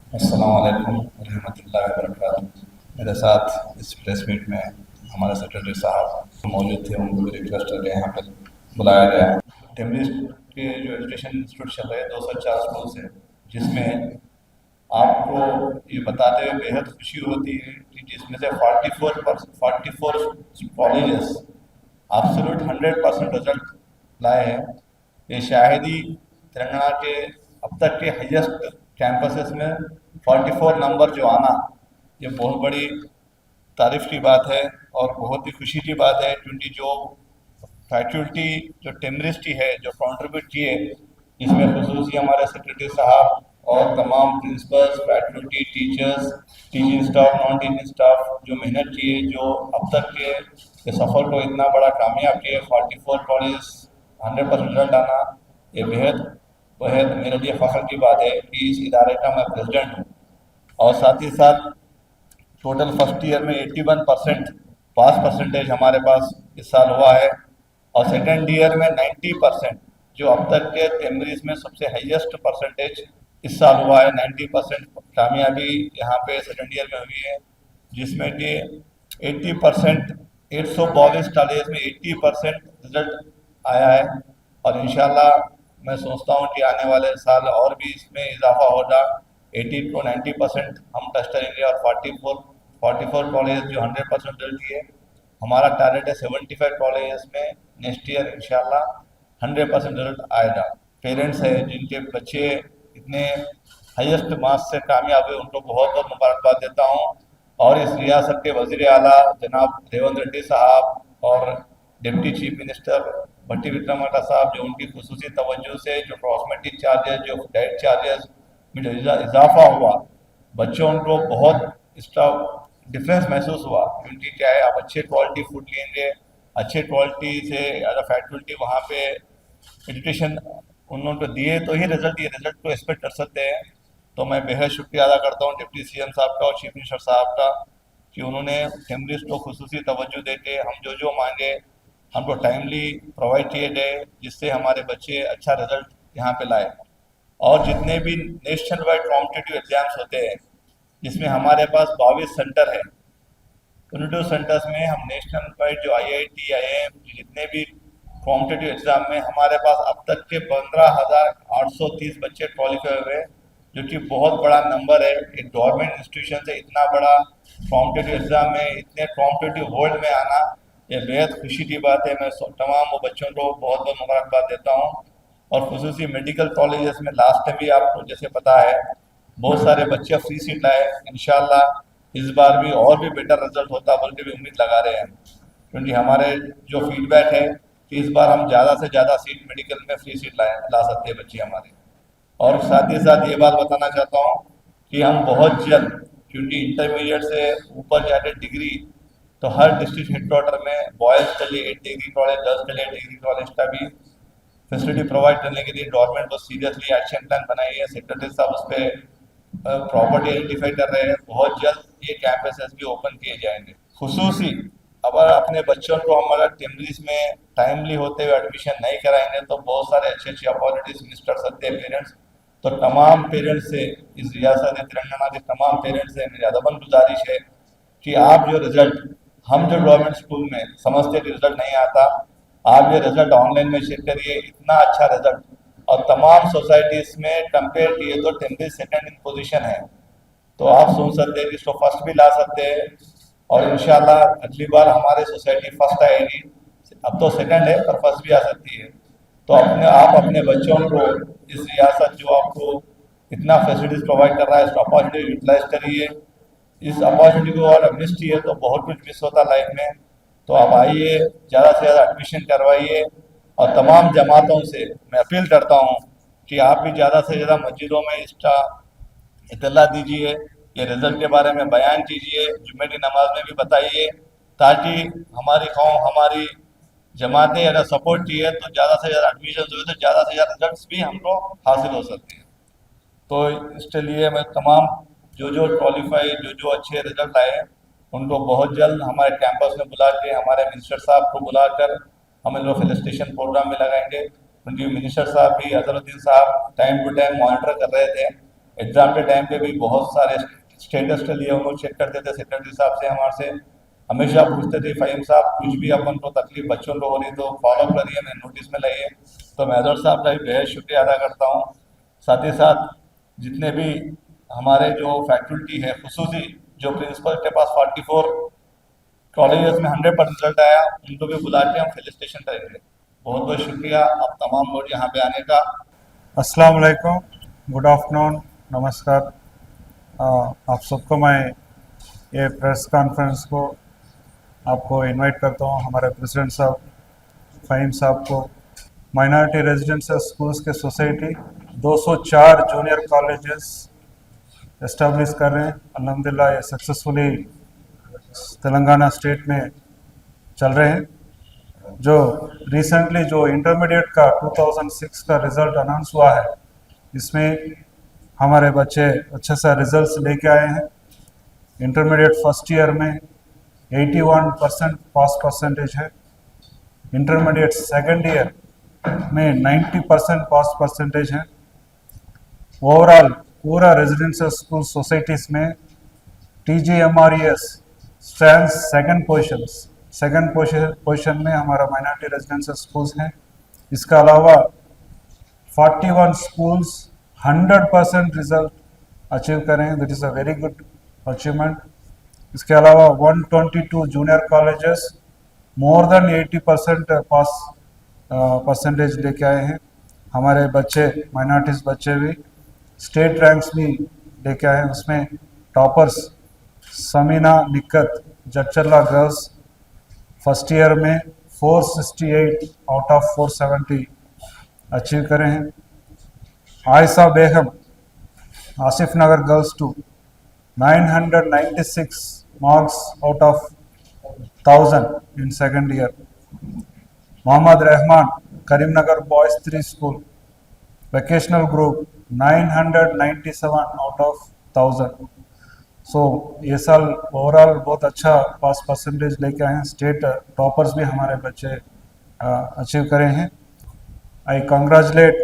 अस्सलाम वालेकुम रहमतुल्लाहि व बरकातुहू। मेरे साथ इस प्रेस मीट में हमारे सेक्रेटरी साहब मौजूद थे, उनको भी रिक्वेस्ट करके यहाँ पर बुलाया गया है। टेम्बरी के जो एजुकेशन इंस्टीट्यूट चल रहे हैं 204 स्कूल से, जिसमें आपको ये बताते हुए बेहद खुशी होती है कि जिसमें से 44 कॉलेजेस एब्सोल्यूट 100% रिजल्ट लाए हैं। ये शायद ही तेलंगाना के अब तक के हाईएस्ट कैंपसेस में 44 नंबर जो आना, ये बहुत बड़ी तारीफ की बात है और बहुत ही खुशी की बात है, क्योंकि जो फैकल्टी जो टेमरिस्टी है जो कंट्रीब्यूट किए, इसमें खुसूसी हमारे सेक्रेटरी साहब और तमाम principles, faculty, teachers, teaching staff, non teaching staff जो मेहनत किए, जो अब तक के सफ़र को इतना बड़ा कामयाब किए। 44 कॉलेज 100% रिजल्ट आना, ये बेहद बेहद मेरे लिए फ़ख्र की बात है कि इस इदारे का मैं प्रेसिडेंट हूँ। और साथ ही साथ टोटल फर्स्ट ईयर में 81% पास परसेंटेज हमारे पास इस साल हुआ है, और सेकेंड ईयर में 90%, जो अब तक के टेमरीज में सबसे हाईएस्ट परसेंटेज इस साल हुआ है। 90% कामयाबी यहाँ पे सेकेंड ईयर में हुई है, जिसमें कि 80%, 142 कॉलेज में 80% रिजल्ट आया है। और इंशाल्लाह मैं सोचता हूँ कि आने वाले साल और भी इसमें इजाफा होगा। 80 to 90% हम टच करेंगे, और 44 कॉलेज जो 100% रिजल्ट किए, हमारा टारगेट है 75 कॉलेज में नेक्स्ट ईयर इंशाल्लाह 100% रिजल्ट आएगा। पेरेंट्स है जिनके बच्चे इतने हाईएस्ट मार्क्स से कामयाब हुए, उनको बहुत बहुत मुबारकबाद देता हूँ। और इस रियासत के वज़ीर आला जनाब रेवंत रेड्डी साहब और डिप्टी चीफ मिनिस्टर भट्टी विक्रमार्का साहब, जो उनकी खुसूसी तवज्जो से जो कॉस्मेटिक चार्जेस, जो डाइट चार्जेस में जो इजाफा हुआ, बच्चों को बहुत इसका डिफरेंस महसूस हुआ। क्योंकि क्या है, आप अच्छे क्वालिटी फूड लेंगे, अच्छे क्वालिटी से अगर फैकल्टी वहाँ पे एजुकेशन उन्होंने दिए तो ही रिजल्ट, ये रिजल्ट को एक्सपेक्ट कर सकते हैं। तो मैं बेहद शुक्रिया अदा करता हूँ डिप्टी सीएम साहब का और चीफ मिनिस्टर साहब का, कि उन्होंने टेमरिस्ट को खुसूसी तवज्जो देके हम जो जो मांगे हमको टाइमली प्रोवाइड किए गए, जिससे हमारे बच्चे अच्छा रिजल्ट यहाँ पे लाए। और जितने भी नेशनल वाइड कॉम्पिटिटिव एग्जाम्स होते हैं, जिसमें हमारे पास 22 सेंटर है, उन सेंटर्स में हम नेशनल वाइड जो IIT IIM जितने भी कॉम्पिटिटिव एग्जाम में हमारे पास अब तक के 15,830 बच्चे क्वालिफाई हुए, जो कि बहुत बड़ा नंबर है। एक गवर्नमेंट इंस्टीट्यूशन से इतना बड़ा कॉम्पिटिटिव एग्जाम में, इतने कॉम्पिटिटिव वर्ल्ड में आना, ये बेहद खुशी की बात है। मैं तमाम वो बच्चों को बहुत बहुत मुबारकबाद देता हूँ। और खुसूसी मेडिकल कॉलेजेस में लास्ट टाइम भी आपको जैसे पता है, बहुत सारे बच्चे फ्री सीट लाए। इंशाल्लाह इस बार भी और भी बेटर रिजल्ट होता बोल के भी उम्मीद लगा रहे हैं, क्योंकि हमारे जो फीडबैक है कि इस बार हम ज़्यादा से ज़्यादा सीट मेडिकल में फ्री सीट ला सकते हैं बच्चे हमारे। और साथ ही साथ ये बात बताना चाहता हूँ कि हम बहुत जल्द, क्योंकि इंटरमीडिएट से ऊपर जाके डिग्री, तो हर डिस्ट्रिक्ट हेडक्वार्टर में बॉयज़ के लिए 8 डिग्री कॉलेज, गर्ल्स के लिए 8 डिग्री कॉलेज का भी फैसिलिटी प्रोवाइड करने के लिए गवर्नमेंट बहुत सीरियसली एक्शन प्लान बनाई है। सेक्रेटरी साहब उस पर प्रॉपर्टी आइडेंटिफाई कर रहे हैं। बहुत जल्द ये कैंपसेस भी ओपन किए जाएंगे। खुसूसी अगर अपने बच्चों को हमारा टेमरीज में टाइमली होते हुए एडमिशन नहीं कराएंगे, तो बहुत सारे अच्छी अच्छी अपॉर्चुनिटीज मिस कर सकते हैं पेरेंट्स। तो तमाम पेरेंट्स से, इस रियासत तेलंगाना के तमाम पेरेंट्स से मेरी अदबन गुजारिश है कि आप जो रिजल्ट, हम जो गवर्नमेंट स्कूल में समझते कि रिजल्ट नहीं आता, आप ये रिजल्ट ऑनलाइन में चेक करिए, इतना अच्छा रिजल्ट। और तमाम सोसाइटीज में कंपेयर किए तो टेमरी सेकंड इन पोजीशन है। तो आप सुन सकते हैं कि इसको फर्स्ट भी ला सकते हैं, और इंशाल्लाह अगली बार हमारे सोसाइटी फर्स्ट आएगी। अब तो सेकंड है पर फर्स्ट भी आ सकती है। तो आप अपने बच्चों को, इस रियासत जो आपको इतना फैसिलिटीज प्रोवाइड कर रहा है, इसको अपॉर्चुनिटी यूटिलाइज करिए। इस अपॉर्चुनिटी को अगर मिस किए तो बहुत कुछ मिस होता लाइफ में। तो आप आइए, ज़्यादा से ज़्यादा एडमिशन करवाइए। और तमाम जमातों से मैं अपील करता हूँ कि आप भी ज़्यादा से ज़्यादा मस्जिदों में इसका इतला दीजिए, ये रिजल्ट के बारे में बयान कीजिए, जुम्मे की नमाज में भी बताइए, ताकि हमारी कौम, हमारी जमातें अगर सपोर्ट की है तो ज़्यादा से ज़्यादा एडमिशन हुए, तो ज़्यादा से ज़्यादा रिजल्ट भी हमको हासिल हो सकते हैं। तो इसके लिए मैं तमाम जो जो क्वालिफाई, जो जो अच्छे रिजल्ट आए हैं, उनको बहुत जल्द हमारे कैंपस में बुला के, हमारे मिनिस्टर साहब को बुलाकर हम इन लोग फेलिसिटेशन प्रोग्राम में लगाएंगे। उनकी मिनिस्टर साहब भी, अजहरुद्दीन साहब, टाइम टू टाइम मॉनिटर कर रहे थे। एग्ज़ाम के टाइम पे भी बहुत सारे स्टेटस के लिए हम लोग चेक करते थे, सेक्रेटरी साहब से हमारे से हमेशा पूछते थे, फ़हीम साहब कुछ भी अपन को तकलीफ बच्चों को हो रही तो फॉलो करिए, मैं नोटिस में लाइए। तो मैं अजहर साहब का भी बेहद शुक्रिया अदा करता हूँ। साथ ही साथ जितने भी हमारे जो फैकल्टी है, खुसूसी जो प्रिंसिपल के पास 44 कॉलेजेस में 100% रिजल्ट आया, उनको भी बुला के हम फेलिसिटेशन करेंगे। बहुत बहुत शुक्रिया आप तमाम लोग यहाँ पे आने का। अस्सलाम वालेकुम, गुड आफ्टरनून, नमस्कार। आप सबको मैं ये प्रेस कॉन्फ्रेंस को आपको इनवाइट करता हूँ। हमारे प्रेसिडेंट साहब फ़हीम साहब को माइनॉरिटी रेजिडेंशियल स्कूल्स के सोसाइटी 204 जूनियर कॉलेजेस इस्टेब्लिश कर रहे हैं। अल्हम्दुलिल्लाह ये सक्सेसफुली तेलंगाना स्टेट में चल रहे हैं। जो रिसेंटली जो इंटरमीडिएट का 2006 का रिज़ल्ट अनाउंस हुआ है, इसमें हमारे बच्चे अच्छे सा रिजल्ट्स लेके आए हैं। इंटरमीडिएट फर्स्ट ईयर में 81% पास परसेंटेज है। इंटरमीडिएट सेकंड ईयर में 90% पास परसेंटेज है। ओवरऑल पूरा रेजिडेंशियल स्कूल सोसाइटीज़ में TGMRES स्टैंड्स सेकंड पोजीशन में हमारा माइनॉरिटी रेजिडेंशियल स्कूल्स हैं। इसका अलावा 41 स्कूल्स 100% रिजल्ट अचीव करें, that is a very good achievement. इसके अलावा 122 जूनियर कॉलेजेस मोर देन 80% पास परसेंटेज लेके आए हैं। हमारे बच्चे माइनॉरिटीज़ बच्चे भी स्टेट रैंक्स भी लेके आए हैं। उसमें toppers Sameena Nikhat Jadcherla girls first year में 468 आउट ऑफ 470 अचीव करे हैं। Ayesha Begum Asif Nagar girls 2 996 marks out of 1000 in second year. Mohammed Rahman Karimnagar boys 3 school vocational group 997 out of 1000। So ये साल ओवरऑल बहुत अच्छा पास परसेंटेज लेके आए हैं। स्टेट टॉपर्स भी हमारे बच्चे अचीव करे हैं। आई कंग्रेचुलेट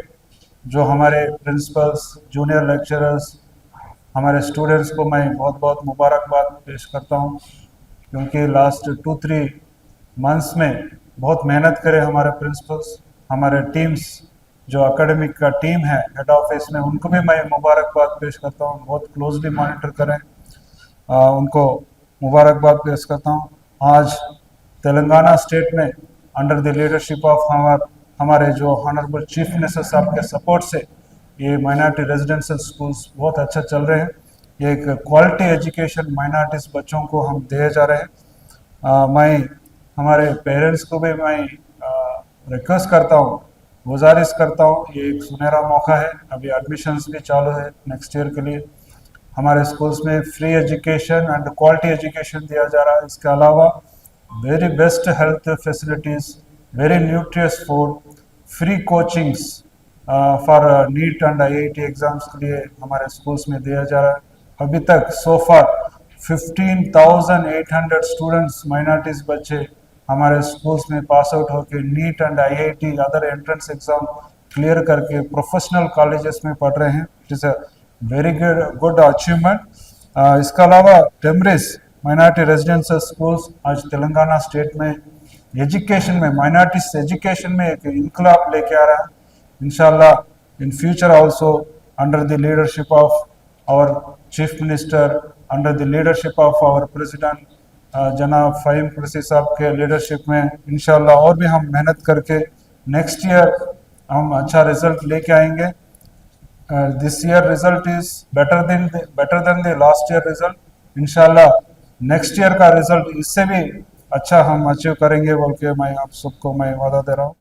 जो हमारे प्रिंसिपल्स, जूनियर लेक्चरर्स, हमारे स्टूडेंट्स को मैं बहुत बहुत मुबारकबाद पेश करता हूँ, क्योंकि लास्ट 2-3 मंथ्स में बहुत मेहनत करे हमारे प्रिंसिपल्स। हमारे टीम्स जो एकेडमिक का टीम है हेड ऑफिस में, उनको भी मैं मुबारकबाद पेश करता हूँ। बहुत क्लोजली मॉनिटर करें, उनको मुबारकबाद पेश करता हूँ। आज तेलंगाना स्टेट में अंडर द लीडरशिप ऑफ हमारे जो ऑनरेबल चीफ मिनिस्टर साहब के सपोर्ट से ये माइनॉरिटी रेजिडेंशियल स्कूल्स बहुत अच्छा चल रहे हैं। ये एक क्वालिटी एजुकेशन माइनॉरिटीज़ बच्चों को हम दिए जा रहे हैं। मैं हमारे पेरेंट्स को भी मैं रिक्वेस्ट करता हूँ, गुजारिश करता हूँ, ये एक सुनहरा मौका है। अभी एडमिशन्स भी चालू है नेक्स्ट ईयर के लिए। हमारे स्कूल्स में free education and quality education दिया जा रहा है। इसके अलावा very best health facilities, very nutritious food, free coachings for NEET and IIT exams के लिए हमारे स्कूल्स में दिया जा रहा है। अभी तक सो फार 15,800 स्टूडेंट्स माइनॉरिटीज़ बच्चे हमारे स्कूल्स में पास आउट होकर NEET and IIT other entrance exam clear करके प्रोफेशनल कॉलेजेस में पढ़ रहे हैं। It is a very good achievement. इसके अलावा टेमरिस माइनॉरिटी रेजिडेंशियल स्कूल्स आज तेलंगाना स्टेट में एजुकेशन में, माइनॉरिटीज एजुकेशन में एक इनकलाब लेके आ रहा है। इंशाल्लाह in future also under the leadership of our chief minister, under the leadership of our president जनाब फ़हीम कुरैशी साहब के लीडरशिप में इंशाल्लाह और भी हम मेहनत करके नेक्स्ट ईयर हम अच्छा रिजल्ट लेके आएंगे। This year result is better than the last year result. इंशाल्लाह नेक्स्ट ईयर का रिजल्ट इससे भी अच्छा हम अचीव करेंगे बोल के मैं आप सबको मैं वादा दे रहा हूँ।